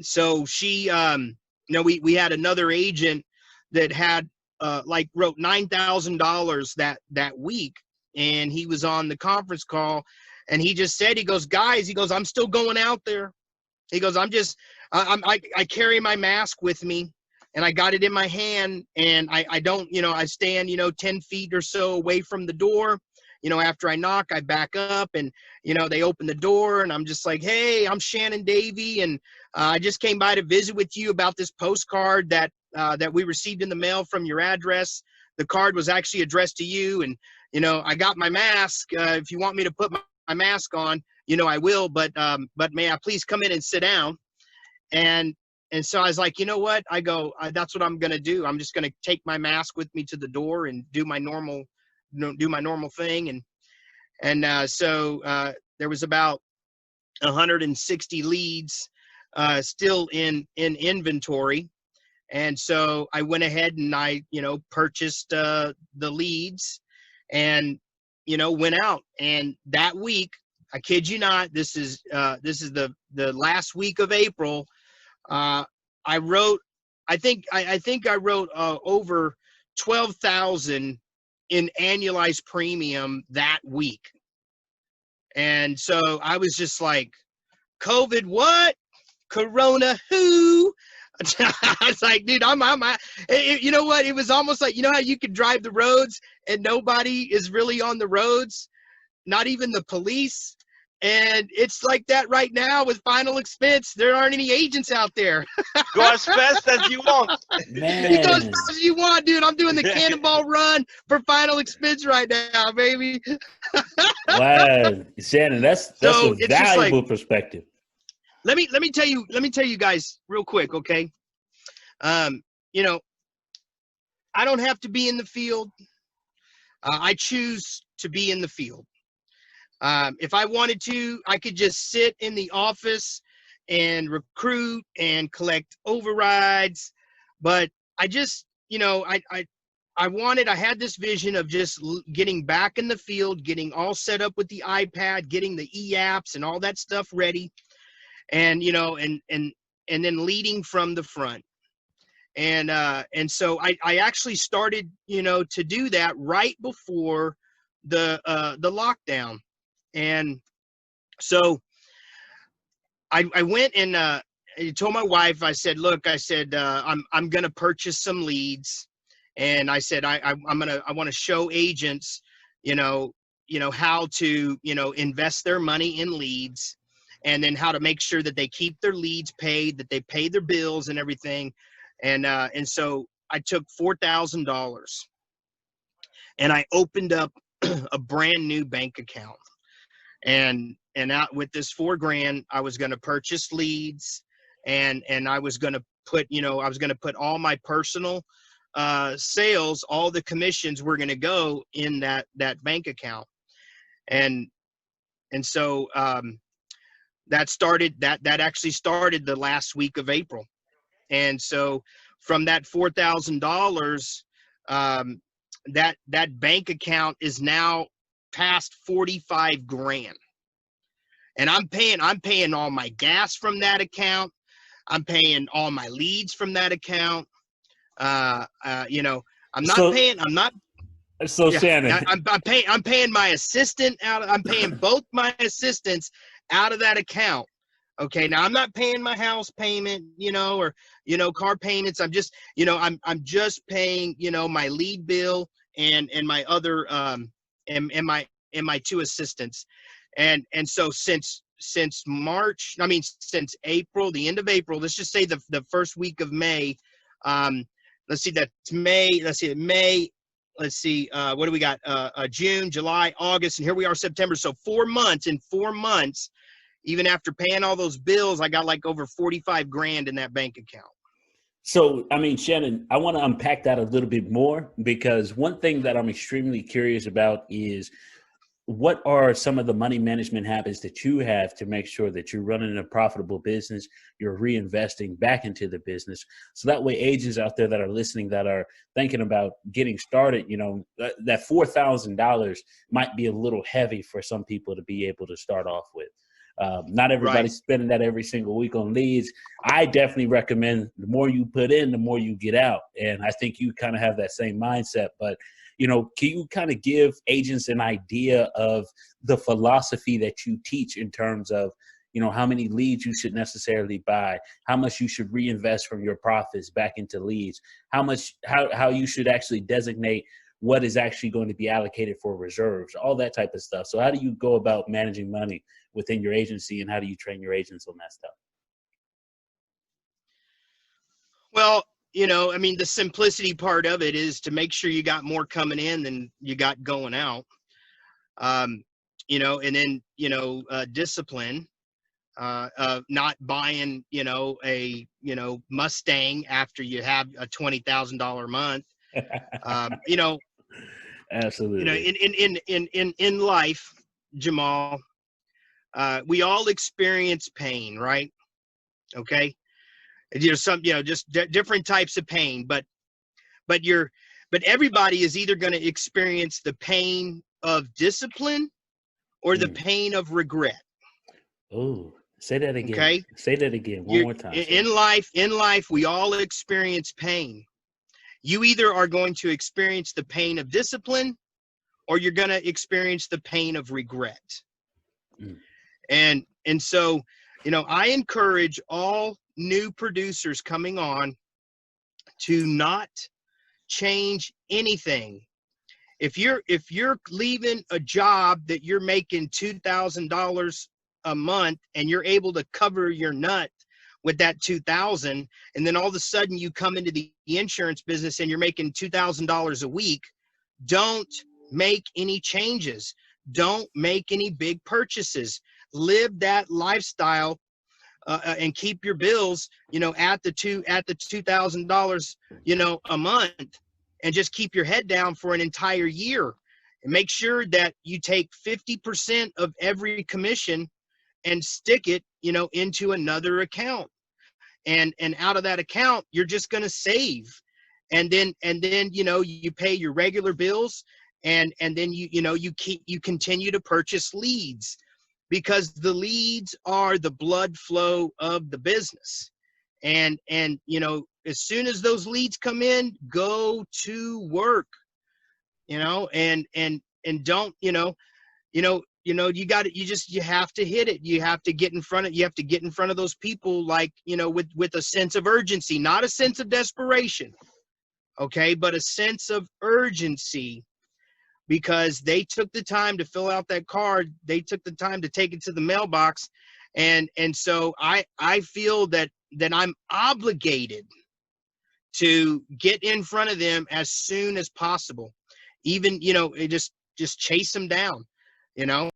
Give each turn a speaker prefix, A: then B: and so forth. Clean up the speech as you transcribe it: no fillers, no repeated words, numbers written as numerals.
A: so she, we had another agent that had, wrote $9,000 that week. And he was on the conference call and he just said, he goes, guys, he goes, I'm still going out there. He goes, I carry my mask with me and I got it in my hand and I don't, I stand, 10 feet or so away from the door. After I knock, I back up and, they open the door and I'm just like, hey, I'm Shannon Davey. And I just came by to visit with you about this postcard that we received in the mail from your address. The card was actually addressed to you. And, I got my mask. If you want me to put my mask on, I will, but may I please come in and sit down? And so I was like, you know what? I go, that's what I'm going to do. I'm just going to take my mask with me to the door and do my normal thing. So there was about 160 leads still in inventory. And so I went ahead and I, purchased the leads and, went out. And that week, I kid you not, this is the last week of April. I think I wrote over 12,000 in annualized premium that week. And so I was just like, COVID, what? Corona, who? I was like, dude, you know what? It was almost like, how you could drive the roads and nobody is really on the roads, not even the police. And it's like that right now with Final Expense. There aren't any agents out there.
B: Go as fast as you want.
A: Man. You go as fast as you want, dude. I'm doing the cannonball run for Final Expense right now, baby.
C: Wow, Shannon, that's a valuable perspective.
A: Let me tell you guys real quick, okay? I don't have to be in the field. I choose to be in the field. If I wanted to, I could just sit in the office and recruit and collect overrides. But I just, I had this vision of just getting back in the field, getting all set up with the iPad, getting the e-apps and all that stuff ready. And, and then leading from the front. And so I actually started, to do that right before the lockdown. And so I went and I told my wife, I said, look, I'm going to purchase some leads. And I said, I want to show agents, how to, invest their money in leads and then how to make sure that they keep their leads paid, that they pay their bills and everything. And so I took $4,000 and I opened up a brand new bank account. And out with this $4,000, I was going to purchase leads and I was going to put, all my personal sales, all the commissions were going to go in that bank account. And so that actually started the last week of April. And so from that $4,000, that bank account is now past $45,000. And I'm paying all my gas from that account. I'm paying all my leads from that account.
C: Shannon,
A: I'm paying my assistant out. I'm paying both my assistants out of that account. Okay. Now I'm not paying my house payment, or, car payments. I'm just, I'm just paying, my lead bill and my other, and my two assistants. And so since April, the end of April, let's just say the first week of May, let's see, that's May. Let's see, what do we got? June, July, August, and here we are, September. So 4 months. In 4 months, even after paying all those bills, I got like over $45,000 in that bank account.
C: So, Shannon, I want to unpack that a little bit more because one thing that I'm extremely curious about is what are some of the money management habits that you have to make sure that you're running a profitable business, you're reinvesting back into the business. So that way agents out there that are listening that are thinking about getting started, that $4,000 might be a little heavy for some people to be able to start off with. Not everybody's spending that every single week on leads. I definitely recommend the more you put in, the more you get out. And I think you kind of have that same mindset. But, you know, can you kind of give agents an idea of the philosophy that you teach in terms of, you know, how many leads you should necessarily buy, how much you should reinvest from your profits back into leads, how you should actually designate what is actually going to be allocated for reserves, all that type of stuff. So how do you go about managing money within your agency, and how do you train your agents on that stuff?
A: Well, you know, I mean, the simplicity part of it is to make sure you got more coming in than you got going out. You know, and then, you know, discipline, not buying, you know, a, you know, Mustang after you have a $20,000 month. You know,
C: Absolutely.
A: You know, in life, Jamal, we all experience pain, right? Okay. You know, just different types of pain, but everybody is either going to experience the pain of discipline or the pain of regret.
C: Oh, say that again.
A: Okay.
C: Say that again one more time.
A: In life, we all experience pain. You either are going to experience the pain of discipline or you're going to experience the pain of regret. And so, you know, I encourage all new producers coming on to not change anything. If you're leaving a job that you're making $2,000 a month and you're able to cover your nut with that $2,000, and then all of a sudden you come into the insurance business and you're making $2,000 a week, don't make any changes. Don't make any big purchases. Live that lifestyle and keep your bills, you know, at the $2,000, you know, a month, and just keep your head down for an entire year. And make sure that you take 50% of every commission and stick it, you know, into another account. And out of that account, you're just going to save. And then, you know, you pay your regular bills, and then you continue to purchase leads, because the leads are the blood flow of the business. And you know, as soon as those leads come in, go to work, you know, and don't, you have to hit it. You have to get in front of those people, like, you know, with a sense of urgency, not a sense of desperation. Okay. But a sense of urgency, because they took the time to fill out that card. They took the time to take it to the mailbox. And so I feel that I'm obligated to get in front of them as soon as possible. Even, you know, just chase them down, you know.